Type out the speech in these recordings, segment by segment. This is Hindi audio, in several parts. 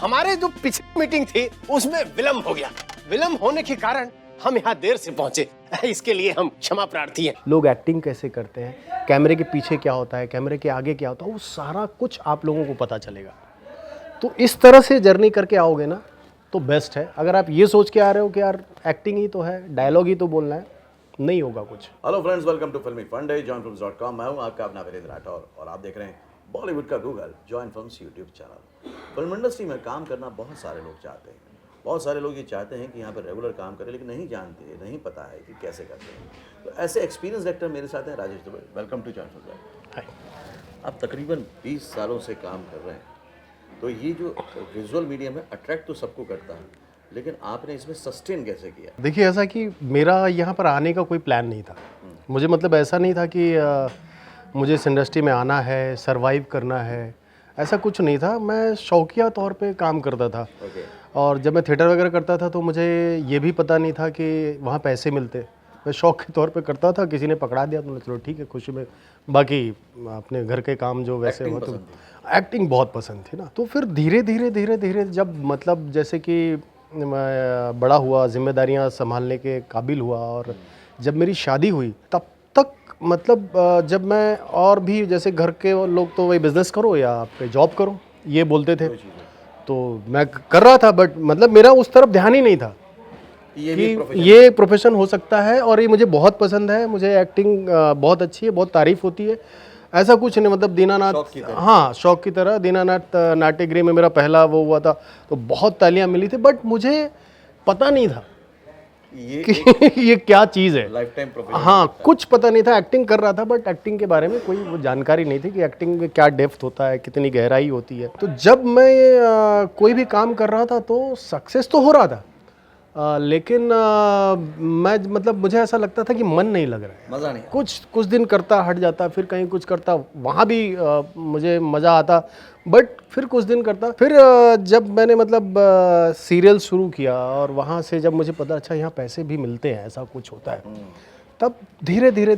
हमारे जो पिछली मीटिंग थी उसमें विलंब हो गया। विलंब होने के कारण हम यहाँ देर से पहुंचे, इसके लिए हम क्षमा प्रार्थी हैं। लोग एक्टिंग कैसे करते हैं, कैमरे के पीछे क्या होता है, कैमरे के आगे क्या होता है, वो सारा कुछ आप लोगों को पता चलेगा। तो इस तरह से जर्नी करके आओगे ना तो बेस्ट है। अगर आप ये सोच के आ रहे हो कि यार एक्टिंग ही तो है, डायलॉग ही तो बोलना है, नहीं होगा कुछ। हेलो फ्रेंड्स, वेलकम टू फिल्मी फंडे, joinfilms.com। मैं हूं आपका अपना वीरेंद्र राठौर और आप देख रहे हैं बॉलीवुड का Google, join films YouTube channel. Film industry में काम करना बहुत सारे लोग चाहते हैं। बहुत सारे लोग ये चाहते हैं कि यहाँ पर रेगुलर काम करें, लेकिन नहीं जानते, नहीं पता है कि कैसे करते हैं। तो ऐसे एक्सपीरियंस डायरेक्टर मेरे साथ हैं Rajesh Dubey. Welcome to join films. आप तकरीबन 20 सालों से काम कर रहे हैं, तो ये जो विजुअल मीडियम है अट्रैक्ट तो सबको करता है, लेकिन आपने इसमें सस्टेन कैसे किया? देखिए, ऐसा कि मेरा यहाँ पर आने का कोई प्लान नहीं था। मुझे मतलब ऐसा नहीं था कि मुझे इस इंडस्ट्री में आना है, सरवाइव करना है, ऐसा कुछ नहीं था। मैं शौकिया तौर पे काम करता था। और जब मैं थिएटर वगैरह करता था तो मुझे ये भी पता नहीं था कि वहाँ पैसे मिलते। मैं शौक के तौर पे करता था, किसी ने पकड़ा दिया तो चलो ठीक है, खुशी में। बाकी अपने घर के काम जो वैसे हो, तो एक्टिंग बहुत पसंद थी ना। तो फिर धीरे धीरे जब मतलब जैसे कि मैं बड़ा हुआ, जिम्मेदारियां संभालने के काबिल हुआ, और जब मेरी शादी हुई तब तक मतलब जब मैं और भी जैसे घर के लोग तो वही बिज़नेस करो या आप जॉब करो ये बोलते थे, तो मैं कर रहा था, बट मतलब मेरा उस तरफ ध्यान ही नहीं था कि ये प्रोफेशन हो सकता है। और ये मुझे बहुत पसंद है, मुझे एक्टिंग बहुत अच्छी है, बहुत तारीफ होती है। ऐसा कुछ नहीं, मतलब दीनानाथ, हाँ शौक की तरह। दीनानाथ नाट्यगृह में मेरा पहला वो हुआ था तो बहुत तालियां मिली थी, बट मुझे पता नहीं था कि ये क्या चीज़ है, लाइफ टाइम प्रोफेशन। हाँ, कुछ पता नहीं था। एक्टिंग कर रहा था, बट एक्टिंग के बारे में कोई वो जानकारी नहीं थी कि एक्टिंग में क्या डेप्थ होता है, कितनी गहराई होती है। तो जब मैं कोई भी काम कर रहा था तो सक्सेस तो हो रहा था, लेकिन मैं मतलब मुझे ऐसा लगता था कि मन नहीं लग रहा है, मज़ा नहीं। कुछ दिन करता, हट जाता, फिर कहीं कुछ करता, वहाँ भी मुझे मज़ा आता, बट फिर कुछ दिन करता। फिर जब मैंने मतलब सीरियल शुरू किया और वहाँ से जब मुझे पता अच्छा यहाँ पैसे भी मिलते हैं, ऐसा कुछ होता है, तब धीरे धीरे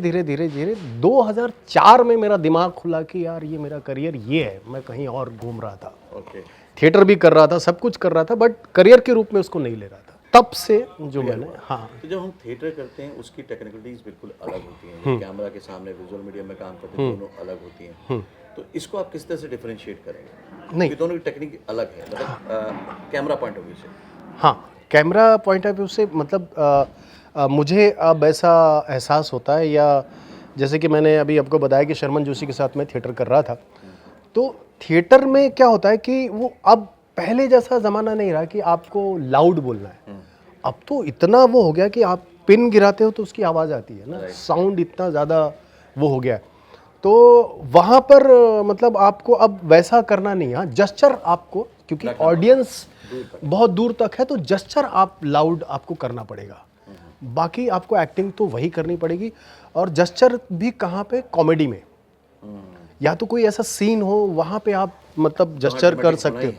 2004 में मेरा दिमाग खुला कि यार ये मेरा करियर ये है। मैं कहीं और घूम रहा था, थिएटर भी कर रहा था, सब कुछ कर रहा था, बट करियर के रूप में उसको नहीं ले रहा था। तब से जो मैंने, हाँ, तो जब हम थिएटर करते हैं उसकी टेक्निकलिटीज बिल्कुल अलग होती हैं। कैमरा के सामने विजुअल मीडियम में काम करते हैं, दोनों अलग होती हैं। तो इसको आप किस तरह से डिफरेंशिएट करेंगे? नहीं, कि दोनों की टेक्निक अलग है, मतलब कैमरा पॉइंट ऑफ व्यू से। हाँ, कैमरा पॉइंट ऑफ व्यू से मतलब मुझे अब ऐसा एहसास होता है, या जैसे कि मैंने अभी आपको बताया कि शर्मन जोशी के साथ मैं थिएटर कर रहा था, तो थिएटर में क्या होता है कि वो अब पहले जैसा ज़माना नहीं रहा कि आपको लाउड बोलना है। अब तो इतना वो हो गया कि आप पिन गिराते हो तो उसकी आवाज़ आती है ना, साउंड इतना ज़्यादा वो हो गया है। तो वहाँ पर मतलब आपको अब वैसा करना नहीं है। जस्चर आपको, क्योंकि ऑडियंस बहुत दूर तक है, तो जस्चर आप लाउड आपको करना पड़ेगा। बाकी आपको एक्टिंग तो वही करनी पड़ेगी। और जस्चर भी कहाँ पे, कॉमेडी में, या तो कोई ऐसा सीन हो वहाँ पे आप मतलब जस्चर कर सकते हो।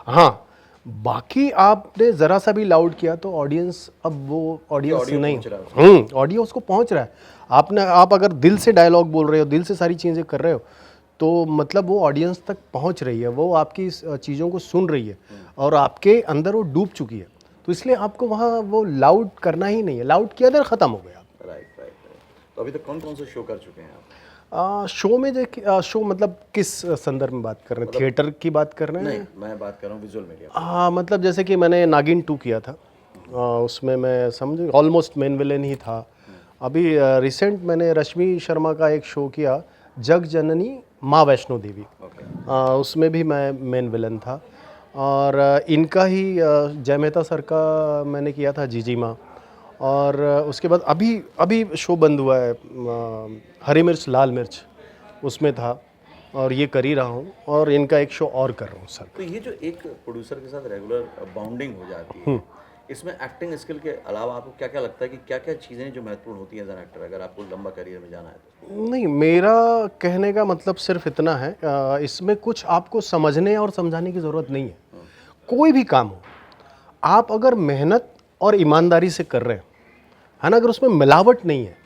हाँ, बाकी आपने ज़रा सा भी लाउड किया तो ऑडियंस, अब वो ऑडियंस नहीं, ऑडियो उसको पहुँच रहा है। आप अगर दिल से डायलॉग बोल रहे हो, दिल से सारी चीज़ें कर रहे हो, तो मतलब वो ऑडियंस तक पहुँच रही है, वो आपकी चीज़ों को सुन रही है और आपके अंदर वो डूब चुकी है। तो इसलिए आपको वहाँ वो लाउड करना ही नहीं है। लाउड किया तो ख़त्म हो गया। राइट। तो अभी तक कौन कौन से शो कर चुके हैं आप? शो में शो मतलब किस संदर्भ में बात कर रहे हैं? मतलब थिएटर की बात कर रहे हैं? नहीं, मैं बात कर रहा हूँ विजुअल मीडिया। हाँ, मतलब जैसे कि मैंने नागिन 2 किया था, उसमें मैं समझ ऑलमोस्ट मेन विलेन ही था। अभी रिसेंट मैंने रश्मि शर्मा का एक शो किया, जग जननी माँ वैष्णो देवी, उसमें भी मैं मेन विलन था। और इनका ही जय मेहता सर का मैंने किया था, जीजी माँ। और उसके बाद अभी शो बंद हुआ है, हरी मिर्च लाल मिर्च, उसमें था, और ये कर ही रहा हूँ, और इनका एक शो और कर रहा हूँ सर। तो ये जो एक प्रोड्यूसर के साथ रेगुलर बाउंडिंग हो जाती है, इसमें एक्टिंग स्किल के अलावा आपको क्या क्या लगता है कि क्या क्या चीज़ें जो महत्वपूर्ण होती हैं एज एन एक्टर, अगर आपको लंबा करियर में जाना है तो? नहीं, मेरा कहने का मतलब सिर्फ इतना है, इसमें कुछ आपको समझने और समझाने की ज़रूरत नहीं है। कोई भी काम हो, आप अगर मेहनत और ईमानदारी से कर रहे हैं, है ना, अगर उसमें मिलावट नहीं है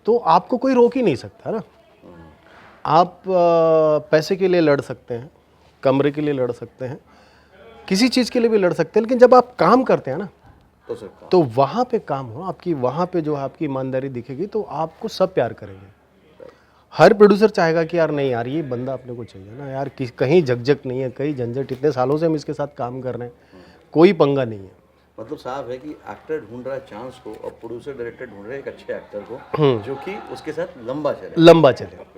तो आपको कोई रोक ही नहीं सकता ना। आप पैसे के लिए लड़ सकते हैं, कमरे के लिए लड़ सकते हैं, किसी चीज़ के लिए भी लड़ सकते हैं, लेकिन जब आप काम करते हैं ना तो सिर्फ तो वहाँ पे काम हो आपकी, वहाँ पे जो है आपकी ईमानदारी दिखेगी तो आपको सब प्यार करेंगे। हर प्रोड्यूसर चाहेगा कि यार नहीं यार ये बंदा अपने को चाहिए ना यार, कहीं झकझक नहीं है, कहीं झंझट, इतने सालों से हम इसके साथ काम कर रहे हैं, कोई पंगा नहीं है। मतलब साफ है कि एक्टर ढूंढ रहा है चांस को और प्रोड्यूसर डायरेक्टर ढूंढ रहे हैं एक अच्छे एक्टर को जो कि उसके साथ लंबा चले।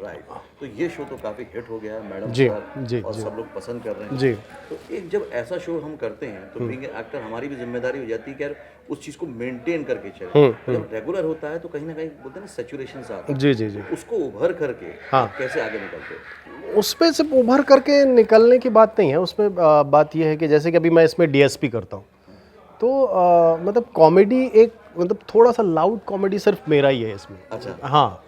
राइट, तो ये शो तो काफी हिट हो गया है मैडम जी, सर, जी, और जी। सब लोग पसंद कर रहे हैं जी। तो एक जब ऐसा शो हम करते हैं तो बीइंग एक्टर हमारी भी जिम्मेदारी हो जाती है कि यार उस चीज को मेंटेन करके चले। जब रेगुलर होता है तो कहीं ना कहीं बोलते हैं ना सैचुरेशन सा आता है, जी जी जी। उसको उभर करके हाँ। कैसे आगे निकलते हो? उसमें सिर्फ उभर करके निकलने की बात नहीं है, उसमें बात यह है कि जैसे कि अभी मैं इसमें डीएसपी करता हूँ तो मतलब कॉमेडी एक मतलब थोड़ा सा लाउड कॉमेडी सिर्फ मेरा ही है इसमें। अच्छा। हाँ,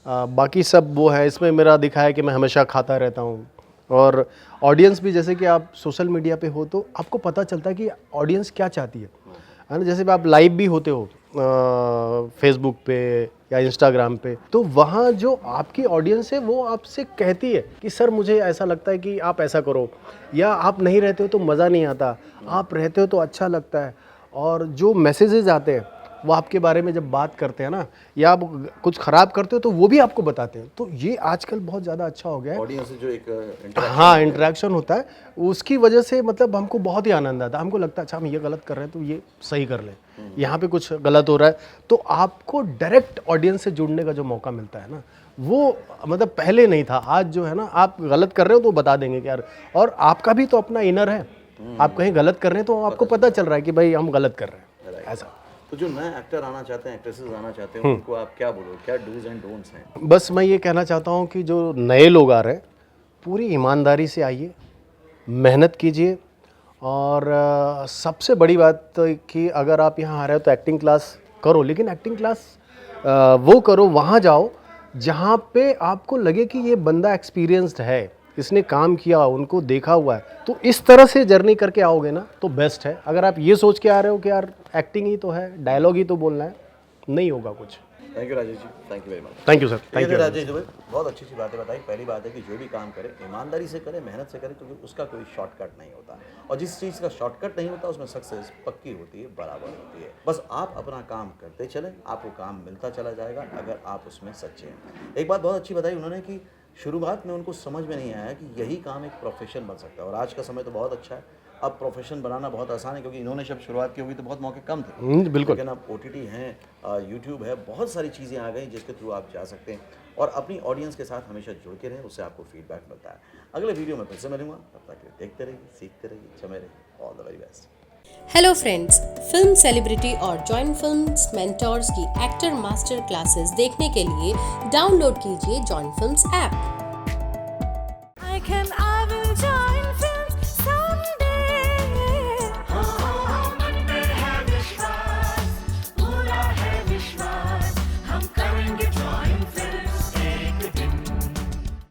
बाकी सब वो है, इसमें मेरा दिखा है कि मैं हमेशा खाता रहता हूँ और ऑडियंस भी, जैसे कि आप सोशल मीडिया पे हो तो आपको पता चलता है कि ऑडियंस क्या चाहती है ना। जैसे आप लाइव भी होते हो फेसबुक पे या इंस्टाग्राम पे, तो वहाँ जो आपकी ऑडियंस है वो आपसे कहती है कि सर मुझे ऐसा लगता है कि आप ऐसा करो, या आप नहीं रहते हो तो मज़ा नहीं आता, आप रहते हो तो अच्छा लगता है। और जो मैसेजेस आते हैं वो आपके बारे में जब बात करते हैं ना, या आप कुछ ख़राब करते हो तो वो भी आपको बताते हैं। तो ये आजकल बहुत ज़्यादा अच्छा हो गया है। ऑडियंस से जो एक हाँ, इंटरेक्शन होता है, उसकी वजह से मतलब हमको बहुत ही आनंद आता है। हमको लगता है अच्छा हम ये गलत कर रहे हैं तो ये सही कर लें, यहाँ पे कुछ गलत हो रहा है तो आपको डायरेक्ट ऑडियंस से जुड़ने का जो मौका मिलता है ना, वो मतलब पहले नहीं था। आज जो है ना, आप गलत कर रहे हो तो बता देंगे कि यार, और आपका भी तो अपना इनर है, आप कहीं गलत कर रहे हैं तो आपको पता चल रहा है कि भाई हम गलत कर रहे हैं, ऐसा। तो जो नए एक्टर आना चाहते हैं, एक्ट्रेसेस आना चाहते हैं, उनको आप क्या बोलो, क्या डूज एंड डोंट्स हैं? बस मैं ये कहना चाहता हूँ कि जो नए लोग आ रहे हैं पूरी ईमानदारी से आइए, मेहनत कीजिए, और सबसे बड़ी बात कि अगर आप यहाँ आ रहे हो तो एक्टिंग क्लास करो, लेकिन एक्टिंग क्लास वो करो, वहाँ जाओ जहाँ पे आपको लगे कि ये बंदा एक्सपीरियंस्ड है, इसने काम किया, उनको देखा हुआ है। तो इस तरह से जर्नी करके आओगे ना तो बेस्ट है। अगर आप ये सोच के आ रहे हो कि यार एक्टिंग ही तो है, डायलॉग ही तो बोलना है, नहीं होगा कुछ। Thank you Rajesh ji, thank you very much. Thank you sir, thank you. Rajesh Dubey, बहुत अच्छी अच्छी बातें बताई। पहली बात है कि जो भी काम करे ईमानदारी से करे, मेहनत से करे, क्योंकि उसका कोई शॉर्टकट नहीं होता, और जिस चीज़ का शॉर्टकट नहीं होता उसमें सक्सेस पक्की होती है, बराबर होती है। बस आप अपना काम करते चलें, आपको काम मिलता चला जाएगा अगर आप उसमें सच्चे हैं। एक बात बहुत अच्छी बताई उन्होंने कि शुरुआत में उनको समझ में नहीं आया कि यही काम एक प्रोफेशन बन सकता है, और आज का समय तो बहुत अच्छा है, अब प्रोफेशन बनाना बहुत आसान है, क्योंकि इन्होंने जब शुरुआत की होगी तो बहुत मौके कम थे। बिल्कुल। लेकिन अब OTT हैं, यूट्यूब है, बहुत सारी चीज़ें आ गई जिसके थ्रू आप जा सकते हैं, और अपनी ऑडियंस के साथ हमेशा जुड़ के रहें, उससे आपको फीडबैक मिलता है। अगले वीडियो में फिर से मिलूंगा, तब तक देखते रहिए, सीखते रहिए, जमे रहिए। All the very best. Hello friends, film celebrity और जॉइन फिल्म्स मेंटोर्स की एक्टर मास्टर क्लासेस देखने के लिए डाउनलोड कीजिए जॉइन फिल्म्स ऐप।